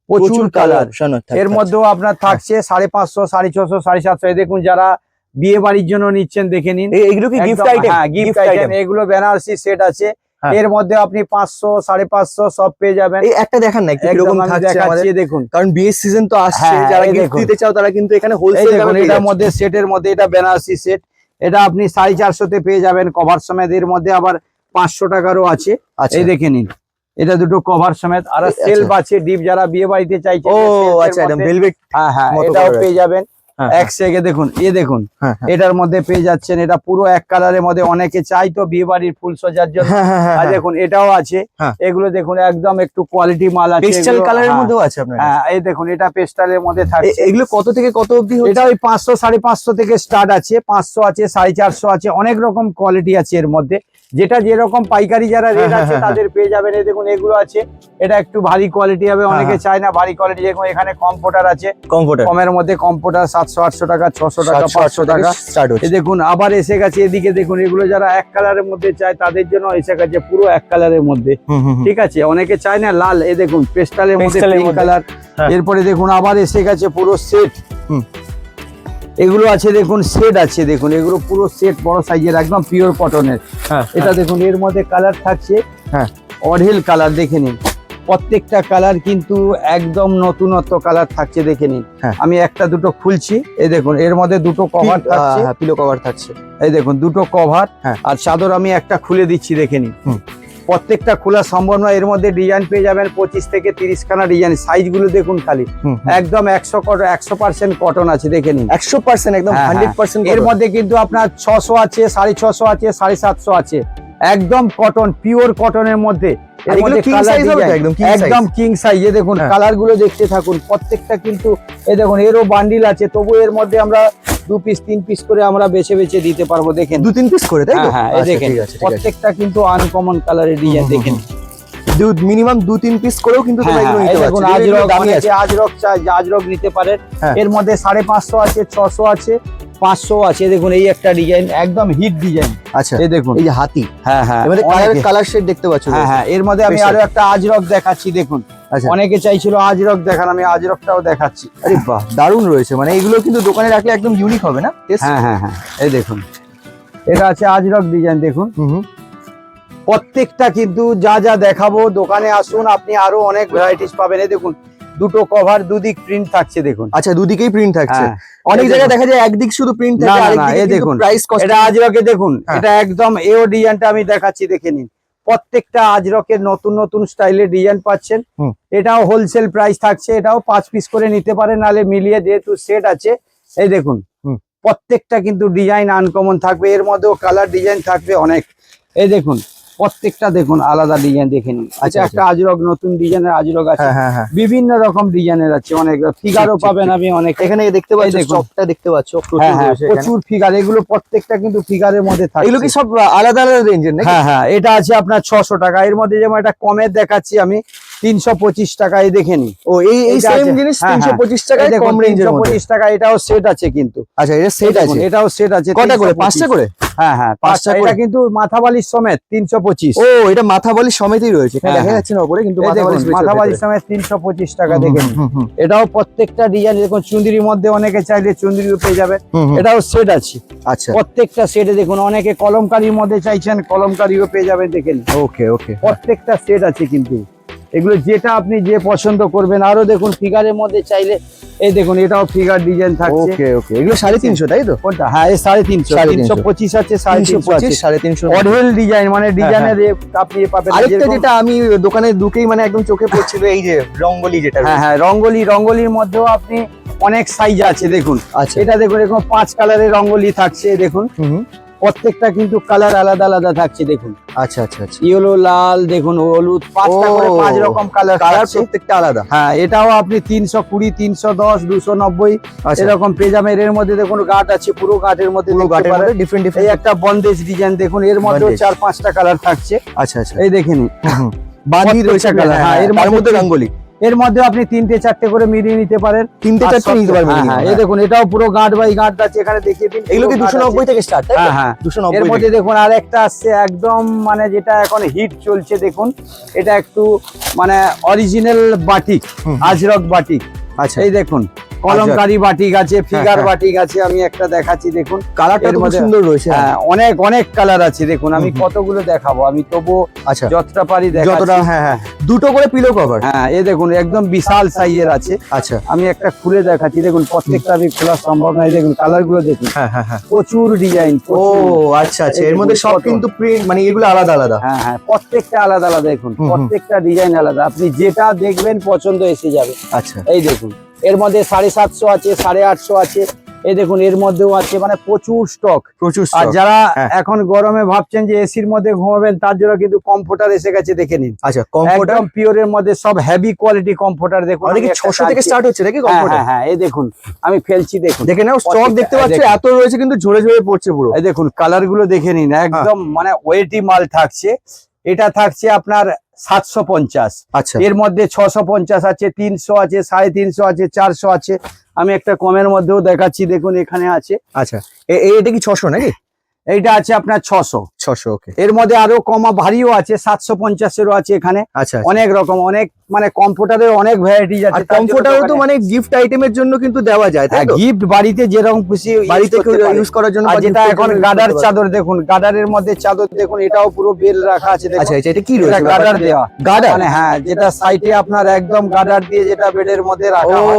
প্রচুর কালার। option এর মধ্যেও আপনার থাকছে 550, 650, 750। এই দেখুন যারা বিয়ে বাড়ির জন্য নিচ্ছেন, দেখে নিন। এগুলো কি গিফট একদম, আইটেম? হ্যাঁ গিফট আইটেম। এগুলো বেনারসি সেট আছে। হ্যাঁ। এর মধ্যে আপনি 500, 550 সব পেয়ে যাবেন। এই একটা দেখান না একটু একদম কিরকম আমি থাকছে আমাদের, দেখাচ্ছি, দেখুন। কারণ বিয়ের সিজন তো আসছে, হ্যাঁ, যারা এই গিফট দেখুন। দিতে চাও তারা কিন্তু এখানে এই হোলসেল দেখুন দামে পেয়ে এটার যাচ্ছে। মধ্যে সেটের মধ্যে এটা বেনারসি সেট, এটা আপনি 450 তে পেয়ে যাবেন কভার সমেত। এর মধ্যে আবার 500 টাকারও আছে। আচ্ছা, এই দেখে নিন, এটা দুটো কভার সমেত। আর আচ্ছা। সেলফ আছে, ডিপ যারা বিয়ে বাড়িতে চাইছে। ও আচ্ছা, একদম ভেলভেট হ্যাঁ হ্যাঁ, মতো এটাও করে পেয়ে যাবেন। হ্যাঁ, এক সেকে দেখুন, দেখুন হ্যাঁ, হ্যাঁ। এটার মধ্যে পেয়ে যাচ্ছেন। এটা পুরো এক কালারের মধ্যে, অনেকে চাই তো বিয়ে বাড়ির ফুল সজ্জার জন্য। হ্যাঁ, হ্যাঁ, হ্যাঁ, আর দেখুন এটাও আছে। হ্যাঁ। এগুলো দেখুন একদম একটু কোয়ালিটি মাল আছে। পেস্টাল এগুলো- কালারের হ্যাঁ, মধ্যেও আছে আপনার কাছে? হ্যাঁ, এই দেখুন এটা পেস্টালের মধ্যে থাকছে। এগুলো কত থেকে কত অবধি হচ্ছে? এটা ওই 500, 550 থেকে স্টার্ট আছে, 500 আছে, 450 আছে, অনেক রকম কোয়ালিটি আছে এর মধ্যে। যেটা যেরকম পাইকারি যারা রেট হ্যাঁ, আছে হ্যাঁ, তাদের পেয়ে যাবেন। এই দেখুন এগুলো আছে, এটা একটু ভারী কোয়ালিটি হবে, অনেকে চায় না ভারী কোয়ালিটি। দেখুন এখানে কম্পোটার আছে, কমফোর্টার কমের মধ্যে কম্পোটার 700-800 টাকা, 600 টাকা, 500 টাকা। স্টার্ট হচ্ছে। এই দেখুন আবার এসে গেছে এদিকে, দেখুন এগুলো যারা এক কালারের মধ্যে চায় তাদের জন্য এসে গেছে পুরো এক কালারের মধ্যে। ঠিক আছে, অনেকে চায় না লাল। এই দেখুন পেস্টালের মধ্যে পেস্টালের পিঙ্ক মধ্যে। কালার। হ্যাঁ। এরপরে দেখুন আবার এসে গেছে পুরো সেট। এগুলো আছে দেখুন, সেট আছে দেখুন, এগুলো পুরো সেট বড় সাইজের একদম পিওর কটনের। হ্যাঁ এটা দেখুন, এর মধ্যে কালার থাকছে হ্যাঁ অঢেল কালার, দেখে নিন প্রত্যেকটা কালার কিন্তু একদম নতুনত্ব কালার থাকছে, দেখে নিন। হ্যাঁ। আমি একটা দুটো খুলছি, এই দেখুন এর মধ্যে দুটো কভার থাকছে, পিলো কভার থাকছে, এই দেখুন দুটো কভার। হ্যাঁ। আর চাদর আমি একটা খুলে দিচ্ছি, দেখে নিন। হুম। প্রত্যেকটা খোলা সম্ভব নয়, এর মধ্যে ডিজাইন পেয়ে যাবেন 25 থেকে 30 খানা ডিজাইন। সাইজ গুলো দেখুন খালি, একদম 100% কটন আছে, দেখে নিন। 100% একদম হ্যাঁ, 100% এর মধ্যে কিন্তু আপনার 600 আছে, 650 আছে, 750 আছে, একদম কটন, পিওর কটনের মধ্যে। আর এগুলো king size হবে তো, একদম king size? একদম কিং সাইজ। দেখুন হ্যাঁ। কালার গুলো দেখতে থাকুন, প্রত্যেকটা কিন্তু এই দেখুন এরও বান্ডিল আছে, তবু এর মধ্যে আমরা 2 পিস 3 পিস করে আমরা বেছে বেছে দিতে পারবো, দেখেন। 2-3 পিস করে, তাই তো? হ্যাঁ হ্যাঁ, এই আচ্ছা, দেখেন ঠিক আছে, ঠিক আছে। প্রত্যেকটা কিন্তু আনকমন কালারের ডিজাইন, দেখেন। মিনিমাম 2-3 পিস করেও কিন্তু তোমরা হ্যাঁ, এগুলো হ্যাঁ, নিতে এই পারছো। দেখুন যেগুলো আজরক, দামি আছে। অনেকে আজরক চাই, আজরক নিতে পারেন। হ্যাঁ। এর মধ্যে 550 আছে, 600 আছে, 500 আছে, দেখুন এই একটা ডিজাইন একদম হিট ডিজাইন, আচ্ছা, এই দেখুন। এই যে হাতি, হ্যাঁ হ্যাঁ, এর মধ্যে অনেকে- কালার শেড দেখতে পাচ্ছ। হ্যাঁ হ্যাঁ, এর মধ্যে আমি Special। আরো একটা আজরক দেখাচ্ছি, দেখুন। আচ্ছা, অনেকে চাইছিল আজরক দেখান, আমি আজরকটাও দেখাচ্ছি। আরে বাহ, দারুণ রয়েছে। মানে এগুলো কিন্তু দোকানে রাখলে একদম ইউনিক হবে না? হ্যাঁ হ্যাঁ হ্যাঁ, এই দেখুন এটা আছে আজরক ডিজাইন, দেখুন। হুম। প্রত্যেকটা কিন্তু যা যা দেখাবো, দোকানে আসুন, আপনি আরো অনেক ভ্যারাইটিস পাবেন। এই দেখুন দুটো কভার, দুদিক প্রিন্ট থাকছে, দেখুন। আচ্ছা, দুদিকেই প্রিন্ট থাকছে। হ্যাঁ, অনেক এই জায়গায় দেখুন। দেখা যায় একদিক শুধু প্রিন্ট না, থাকে, না, আরেক না, দিকে এই কিন্তু দেখুন প্রাইস কস্ট। এটা আজরকে দেখুন, হ্যাঁ। এটা একদম এও ডিজাইনটা আমি দেখাচ্ছি, দেখে নিন। প্রত্যেকটা আজরকের নতুন নতুন স্টাইলের ডিজাইন পাচ্ছেন। হুম। এটাও হোলসেল প্রাইস থাকছে, এটাও 5 পিস করে নিতে পারেন, নালে মিলিয়ে যেহেতু সেট আছে। এই দেখুন হুম। প্রত্যেকটা কিন্তু ডিজাইন আনকমন থাকবে, এর মধ্যেও কালার ডিজাইন থাকবে অনেক। এই দেখুন প্রত্যেকটা দেখুন আলাদা ডিজাইন, দেখে নিন। আচ্ছা, আচ্ছা, একটা আজরক, নতুন ডিজাইনের আজরক আছে, হ্যাঁ হ্যাঁ হ্যাঁ, বিভিন্ন রকম ডিজাইনের আছে, অনেক ফিগারও ঠিক, পাবেন ঠিক। আমি অনেক। এখানে দেখতে পাচ্ছ, এই দেখুন। চকটা দেখতে পাচ্ছ, প্রচুর হ্যাঁ হ্যাঁ, রয়েছে এখানে। প্রচুর ফিগার, এগুলো প্রত্যেকটা কিন্তু ফিগারের মধ্যে থাকে। এগুলো কি সব আলাদা আলাদা রেঞ্জের নাকি? হ্যাঁ হ্যাঁ, এটা আছে আপনার 600 টাকা। এর মধ্যে যেমন একটা কমের দেখাচ্ছি আমি 325 টাকায়, দেখে নিন। ও, এই এটা সেম আছে। জিনিস হ্যাঁ, 325 টাকায়, এই দেখুন, কম রেঞ্জের মধ্যে। 325 টাকা, এটাও সেট আছে কিন্তু। আচ্ছা, এটা সেট আছে। এটাও সেট আছে। কটা করে? 325 5টা করে? হ্যাঁ হ্যাঁ, 5টা। 5টা করে। এটা কিন্তু মাথা বালিশ সমেত 325। ও, এটা মাথা বালিশ সমেতই রয়েছে, এখানে হ্যাঁ, দেখা হ্যাঁ। যাচ্ছে না উপরে, কিন্তু এই মাথা দেখুন, বালিশ রয়েছে মাথা ভেতরে। বালিশ সমেত 325 টাকা, হুম, দেখে হুম, নিন। হুম, হুম, এটাও প্রত্যেকটা ডিজাইন, দেখুন চুন্দিরির মধ্যে অনেকে চাইলে চুন্দিরিও পেয়ে যাবে। হুম, হুম। এটাও সেট আছে, আচ্ছা, প্রত্যেকটা সেটে দেখুন। অনেকে কলমকারির মধ্যে চাইছেন, কলমকারিও পেয়ে যাবেন, দেখেন। ওকে ওকে, প্রত্যেকটা সেট আছে কিন্তু, এগুলো যেটা আপনি যে পছন্দ করবেন। আরো দেখুন ফিগারের মধ্যে চাইলে, এই দেখুন এটাও ফিগার ডিজাইন থাকছে। ওকে ওকে, এগুলো 350, তাই তো? কোনটা? হ্যাঁ, এই 350, 325 আছে, 350 আছে। 350, 350। অঢেল ডিজাইন, মানে ডিজাইনের আপনি পাবেন। আরেকটা যেরকম- যেটা আমি দোকানে ঢুকেই মানে একদম চোখে পড়ছিল, এই যে রঙ্গোলি যেটা হ্যাঁ হ্যাঁ, রঙ্গোলির মধ্যেও আপনি অনেক সাইজ আছে, দেখুন। আচ্ছা, এটা দেখুন এরকম 5 কালারের রঙ্গোলি থাকছে, দেখুন। হুম হুম, প্রত্যেকটা কিন্তু কালার আলাদা আলাদা থাকছে, দেখুন। আচ্ছা আচ্ছা আচ্ছা, ইয়েলো, লাল, দেখুন হলুদ, 5টা করে ও, 5 রকম কালার কালার প্রত্যেকটা আলাদা। হ্যাঁ, এটাও আপনি 320, 310, 290 আচ্ছা, এরকম পেয়ে যাবেন। এর মধ্যে দেখুন গাঁট আছে, পুরো গাঁটের মধ্যে পুরো দেখতে গাটের পারেন। মধ্যে ডিফারেন্ট এই ডিফারেন্ট। একটা বন্দেজ ডিজাইন দেখুন, এর মধ্যেও বন্দেজ। 4-5টা কালার থাকছে, আচ্ছা আচ্ছা, এই দেখে নিন। বাঁধি রয়েছে প্রত্যেকটা কালার, colour, হ্যাঁ, এর তার মধ্যে মধ্যে রঙ্গোলি এর মধ্যে আপনি 3টে-4টে করে মিলিয়ে নিতে পারেন। 3টে-4টে নিতে পারবেন। হ্যাঁ হ্যাঁ, এই দেখুন এটাও পুরো গাঁট বাই গাঁট আছে, এখানে দেখিয়ে দিন। এগুলো কি পুরো গাঁট 290 আছে। থেকে স্টার্ট, তাই তো? হ্যাঁ হ্যাঁ, 290 এর থেকে। মধ্যে দেখুন আরেকটা আসছে একদম, মানে যেটা এখন হিট চলছে, দেখুন। এটা একটু মানে অরিজিনাল বাটিক, হুম। আজরক বাটিক। আচ্ছা, এই দেখুন কলমকারি বাটিক আছে, ফিগার হ্যাঁ। বাটিক আছে, আমি একটা দেখাচ্ছি, দেখুন। কালারটা এর খুব মধ্যে- সুন্দর রয়েছে। হ্যাঁ, অনেক অনেক কালার আছে, দেখুন। আমি হুম, হুম। কতগুলো দেখাবো, আমি তবু আচ্ছা, যতটা পারি যতটা, দেখাচ্ছি। হ্যাঁ হ্যাঁ, দুটো করে পিলো কভার। হ্যাঁ, এই দেখুন একদম বিশাল সাইজের আছে। আচ্ছা, আমি একটা খুলে দেখাচ্ছি, দেখুন। প্রত্যেকটা আমি খোলা সম্ভব নয়, দেখুন কালার গুলো দেখুন, হ্যাঁ হ্যাঁ হ্যাঁ। প্রচুর ডিজাইন। ও আচ্ছা আচ্ছা, এই এর মধ্যে দেখুন সব কত। কিন্তু প্রিন্ট, মানে এগুলো আলাদা আলাদা। হ্যাঁ হ্যাঁ, প্রত্যেকটা আলাদা আলাদা, দেখুন। হুম, হুম। প্রত্যেকটা ডিজাইন আলাদা, আপনি যেটা দেখবেন পছন্দ এসে যাবে। আচ্ছা, এই দেখুন এর মধ্যে 750 আছে, 850 আছে, এই দেখুন এর মধ্যেও আছে, মানে প্রচুর স্টক। প্রচুর আর stock। যারা হ্যাঁ। এখন গরমে ভাবছেন যে এসির মধ্যে ঘুমাবেন, তার জন্য কিন্তু কমফোর্টার এসে গেছে, দেখে নিন। আচ্ছা, কমফোর্টার একদম পিওরের মধ্যে সব হেভি কোয়ালিটি কমফোর্টার, দেখুন। আমাদের কি আমি একটা 600 থেকে টানছি। স্টার্ট হচ্ছে নাকি হ্যাঁ কমফোর্টার? হ্যাঁ হ্যাঁ, এই দেখুন আমি ফেলছি, দেখুন। দেখে নাও, স্টক প্রত্যেকটা- দেখতে পাচ্ছ দেখুন। এত রয়েছে, কিন্তু ঝরে ঝরে পড়ছে পুরো। এই দেখুন কালার গুলো দেখে নিন, একদম মানে ওয়েটি মাল থাকছে। এটা থাকছে আপনার 750, আচ্ছা, এর মধ্যে 650 আছে, 300 আছে, 350 আছে, 400 আছে। আমি একটা কমের মধ্যেও দেখাচ্ছি, দেখুন এখানে আছে। আচ্ছা, এটা কি 600 নাকি? এইটা আছে আপনার 600। 600 ওকে। এর মধ্যে আরো কমা ভারীও আছে, 750-এরও আছে এখানে। আচ্ছা অনেক রকম, অনেক মানে কমফোর্টারের অনেক ভ্যারাইটিজ আর আছে। তার জন্য কমফোর্টারও তো দোকানে- মানে গিফট আইটেমের জন্য কিন্তু দেওয়া যায়, তাই হ্যাঁ, তো? গিফট বাড়িতে যেরকম খুশি বাড়িতে use করতে পারে। ইউজ করার জন্য আর বা যেটা gift এর এখন জন্য use গার্ডার করতে পারে। চাদর দেখুন, গার্ডারের মধ্যে চাদর দেখুন, এটাও পুরো বেল রাখা আছে দেখুন। আচ্ছা এটা কি এটা রয়েছে গার্ডার দেওয়া, গার্ডার? মানে হ্যাঁ, যেটা সাইডে আপনার একদম গার্ডার দিয়ে যেটা বেডের মধ্যে ও রাখা হয়,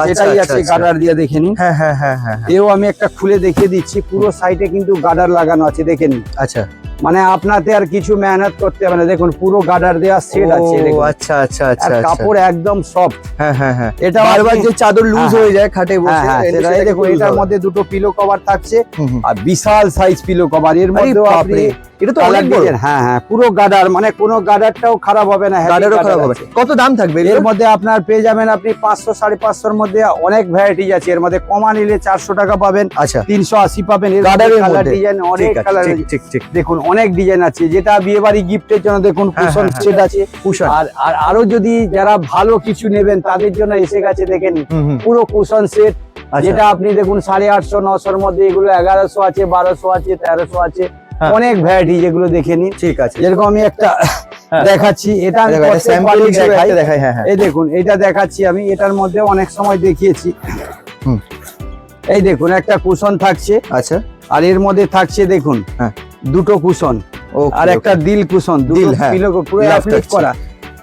আচ্ছা সেটাই আচ্ছা আছে আচ্ছা। গার্ডার দিয়ে, দেখে নিন। হ্যাঁ হ্যাঁ হ্যাঁ হ্যাঁ হ্যাঁ। এও আমি একটা খুলে দেখিয়ে দিচ্ছি, পুরো সাইডে কিন্তু গার্ডার লাগানো আছে, দেখে নিন। আচ্ছা মানে আপনাতে আর কিছু মেহনত করতে হবে না, দেখুন পুরো গার্ডার দেওয়া সেট আছে ও, দেখুন। আচ্ছা আচ্ছা আচ্ছা আর আচ্ছা। কাপড় একদম সফট। হ্যাঁ হ্যাঁ হ্যাঁ। এটা বারবার যে চাদর লুজ হ্যাঁ, হয়ে যায় খাটে হ্যাঁ বসে, হ্যাঁ, এমনি সেটাই সেটা দেখুন। কিন্তু এটার loose হবে। মধ্যে দুটো পিলো কভার থাকছে, হুম, হুম। আর বিশাল সাইজ পিলো কভার। এর আরে মধ্যেও আপনি বাপরে, এটা তো অনেক colour বড়। design- হ্যাঁ হ্যাঁ, পুরো গার্ডার, মানে কোনো গার্ডারটাও খারাপ হবে না, heavy গার্ডারও খারাপ গার্ডার হবে। আছে। কত দাম থাকবে এর এগুলোর? মধ্যে আপনার পেয়ে যাবেন আপনি 500-550-এর মধ্যে অনেক ভ্যারাইটিজ আছে। এর মধ্যে কমা নিলে 400 টাকা পাবেন, আচ্ছা 380 পাবেন। এর গার্ডারের কালার মধ্যে। ডিজাইন অনেক ঠিক আছে, কালার, ঠিক ঠিক ঠিক। দেখুন অনেক ডিজাইন আছে। যেটা বিয়ে বাড়ি গিফটের জন্য দেখুন হ্যাঁ, কুশন হ্যাঁ, সেট আছে। কুশন। আর আর আরো যদি যারা ভালো কিছু নেবেন তাদের জন্য এসে গেছে, দেখেন হুম হুম। পুরো কুশন সেট। আচ্ছা। যেটা আপনি দেখুন 850-900-র মধ্যে, এগুলো 1100 আছে, 1200 আছে, 1300 আছে, হ্যাঁ। অনেক ভ্যারাইটি, যেগুলো দেখে নিন। ঠিক আছে। যেরকম আমি একটা হ্যাঁ। দেখাচ্ছি, এটা আমি দেখো, এটা প্রত্যেক sample বাড়ি হিসেবে দেখাই। একটা দেখাই, হ্যাঁ হ্যাঁ। এই দেখুন, এটা দেখাচ্ছি আমি, এটার মধ্যে অনেক সময় দেখিয়েছি। হুম। এই দেখুন একটা কুশন থাকছে, আচ্ছা আর এর মধ্যে থাকছে দেখুন হ্যাঁ। দুটো কুশন, ওকে, আর একটা দিল কুশন, দুটো দিল, হ্যাঁ। পিলো পুরো Love অ্যাপ্লিক থাকছে। করা।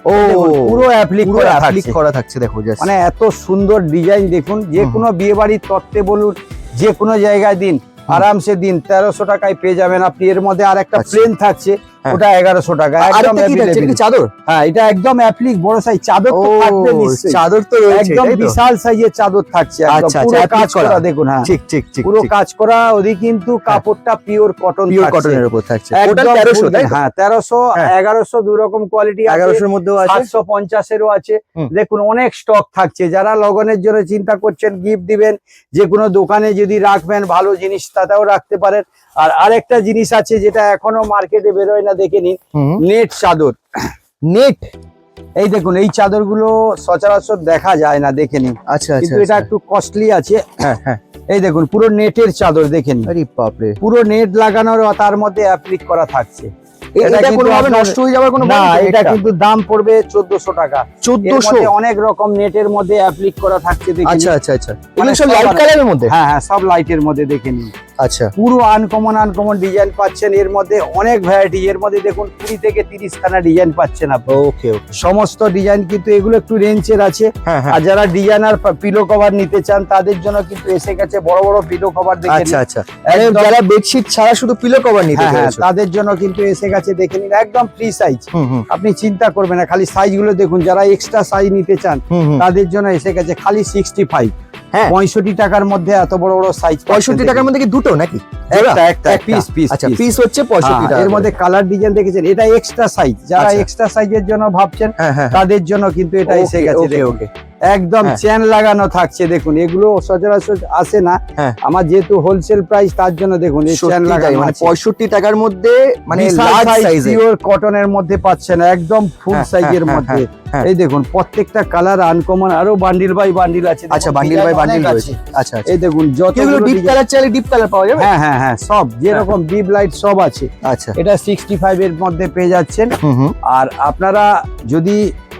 ও দেখুন, পুরো অ্যাপ্লিক পুরো করা অ্যাপ্লিক থাকছে। করা থাকছে, দেখো জাস্ট। মানে এত সুন্দর ডিজাইন দেখুন, যে কোনো বিয়ে বাড়ির তত্ত্বে বলুন, যে কোনো জায়গায় দিন, আরামসে দিন 1300 টাকায় পেয়ে যাবেন আপনি। এর মধ্যে আর একটা আচ্ছা। প্লেন থাকছে, হ্যাঁ। ওটা 1100 টাকা, একদম আরেকটা কি থাকছে, এটা available। কি চাদর? হ্যাঁ, এটা একদম অ্যাপ্লিক বড় সাইজ চাদর তো থাকবে নিশ্চয়ই। চাদর তো রয়েছে, একদম তাই তো? বিশাল সাইজের চাদর থাকছে, একদম আচ্ছা, পুরো আচ্ছা, কাজ applique করা। করা দেখুন। হ্যাঁ, ঠিক ঠিক ঠিক। পুরো কাজ করা। ওদিকে কিন্তু কাপড়টা পিওর কটন, পিওর কটনের উপর থাকছে। একদম টোটাল 1300, তাই তো? হ্যাঁ 1300, হ্যাঁ। 1100, দুই রকম কোয়ালিটি আছে। 1100-র মধ্যেও আছে। 750-এরও আছে। হুম। দেখুন অনেক স্টক থাকছে। যারা লগনের জন্য চিন্তা করছেন, গিফট দিবেন, যে কোনো দোকানে যদি রাখবেন ভালো জিনিস, তাতেও রাখতে পারেন। আর আরেকটা জিনিস আছে যেটা এখনো মার্কেটে বেরোয় না, দেখে নিন, হুম। নেট চাদর। নেট? এই দেখুন, এই চাদরগুলো সচরাচর দেখা যায় না, দেখে নিন। আচ্ছা আচ্ছা কিন্তু এটা আচ্ছা। একটু কস্টলি আছে। হ্যাঁ হ্যাঁ। এই দেখুন পুরো নেটের চাদর, দেখে নিন, আরে বাপরে, পুরো নেট লাগানোর, তার মধ্যে অ্যাপ্লিক করা থাকছে। এটা কিন্তু কোনোভাবে আপনার- নষ্ট হয়ে যাওয়ার কোনো না, ভয় নেই তো এটা নেটটা? কিন্তু দাম পড়বে 1400 টাকা। এর 1400? মধ্যে অনেক রকম নেটের মধ্যে অ্যাপ্লিক করা থাকছে, দেখে আচ্ছা নিন। আচ্ছা আচ্ছা। মানে এগুলো সব সব লাইট আলাদা। কালারের মধ্যে? হ্যাঁ হ্যাঁ, সব লাইটের মধ্যে, দেখে নিন। আচ্ছা পুরো আনকমন ডিজাইন পাচ্ছেন। এর মধ্যে অনেক ভ্যারাইটি, এর মধ্যে দেখুন 20 থেকে 30 খানা ডিজাইন পাচ্ছেন আপনি। ওকে ওকে। সমস্ত ডিজাইন কিন্তু এগুলো একটু রেঞ্জের আছে। হ্যাঁ হ্যাঁ। আর যারা ডিজাইনার পিলো কভার নিতে চান, তাদের জন্য কিন্তু এসে গেছে বড় বড় পিলো কভার, দেখে আচ্ছা নিন। আচ্ছা। মানে একদম- যারা বেডশিট ছাড়া শুধু পিলো কভার নিতে হ্যাঁ হ্যাঁ, চাইছো? তাদের জন্য কিন্তু এসে গেছে, দেখে নিন, একদম ফ্রি সাইজ। হুম হুম আপনি চিন্তা করবেন না, খালি সাইজ গুলো দেখুন। যারা এক্সট্রা সাইজ নিতে চান, হুম হুম। তাদের জন্য এসে গেছে খালি 65। হ্যাঁ। 65 টাকার মধ্যে এত বড় বড় সাইজ। 65 টাকার মধ্যে কি দুটো নাকি? একটা একটা পিস পিস। আচ্ছা পিস হচ্ছে 65 টাকা। এর মধ্যে কালার ডিজাইন দেখেছেন, এটা এক্সট্রা সাইজ। যারা আচ্ছা। এক্সট্রা সাইজের জন্য ভাবছেন, হ্যাঁ হ্যাঁ। তাদের জন্য কিন্তু এটা এসে গেছে, ওকে দেখুন। ওকে। একদম হ্যাঁ। চেন লাগানো থাকছে, দেখুন। এগুলো সচরাচর আসে না। হ্যাঁ। আমার যেহেতু হোলসেল প্রাইস, তার জন্য দেখুন এই চেন সত্যি তাই, লাগানো মানে আছে। 65 টাকার মধ্যে মানে লার্জ সাইজে। পিওর কটনের মধ্যে পাচ্ছেন, একদম ফুল হ্যাঁ, সাইজের হ্যাঁ, মধ্যে। হ্যাঁ। এই দেখুন প্রত্যেকটা কালার আনকমন, আরো বান্ডিল বাই বান্ডিল আছে। দেখুন, আচ্ছা বান্ডিল বাই design বান্ডিল অনেক রয়েছে। আছে। আচ্ছা আচ্ছা। এই দেখুন এগুলো যতগুলো ডিপ design- কালার চাইলে ডিপ কালার পাওয়া যাবে? হ্যাঁ হ্যাঁ হ্যাঁ, সব যেরকম ডিপ লাইট সব আছে। আচ্ছা। এটা 65 এর মধ্যে পেয়ে যাচ্ছেন। হুম হুম। আর আপনারা যদি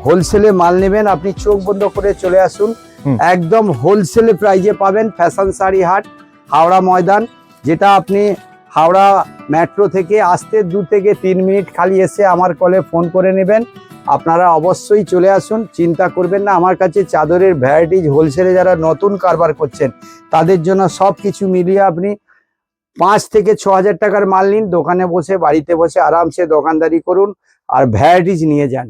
হোলসেলে মাল নেবেন, আপনি চোখ বন্ধ করে চলে আসুন। হুম। একদম হোলসেলে প্রাইজে পাবেন। ফ্যাশন শাড়ি হাট, হাওড়া ময়দান, যেটা আপনি হাওড়া মেট্রো থেকে আসতে 2 থেকে 3 মিনিট, খালি এসে আমার কলে ফোন করে নেবেন। আপনারা অবশ্যই চলে আসুন, চিন্তা করবেন না। আমার কাছে চাদরের ভ্যারাইটিজ হোলসেলে যারা নতুন কারবার করছেন, তাদের জন্য সব কিছু মিলিয়ে আপনি 5 থেকে 6000 টাকার মাল নিন, দোকানে বসে, বাড়িতে বসে আরামসে দোকানদারি করুন, আর ভ্যারাইটিজ নিয়ে যান।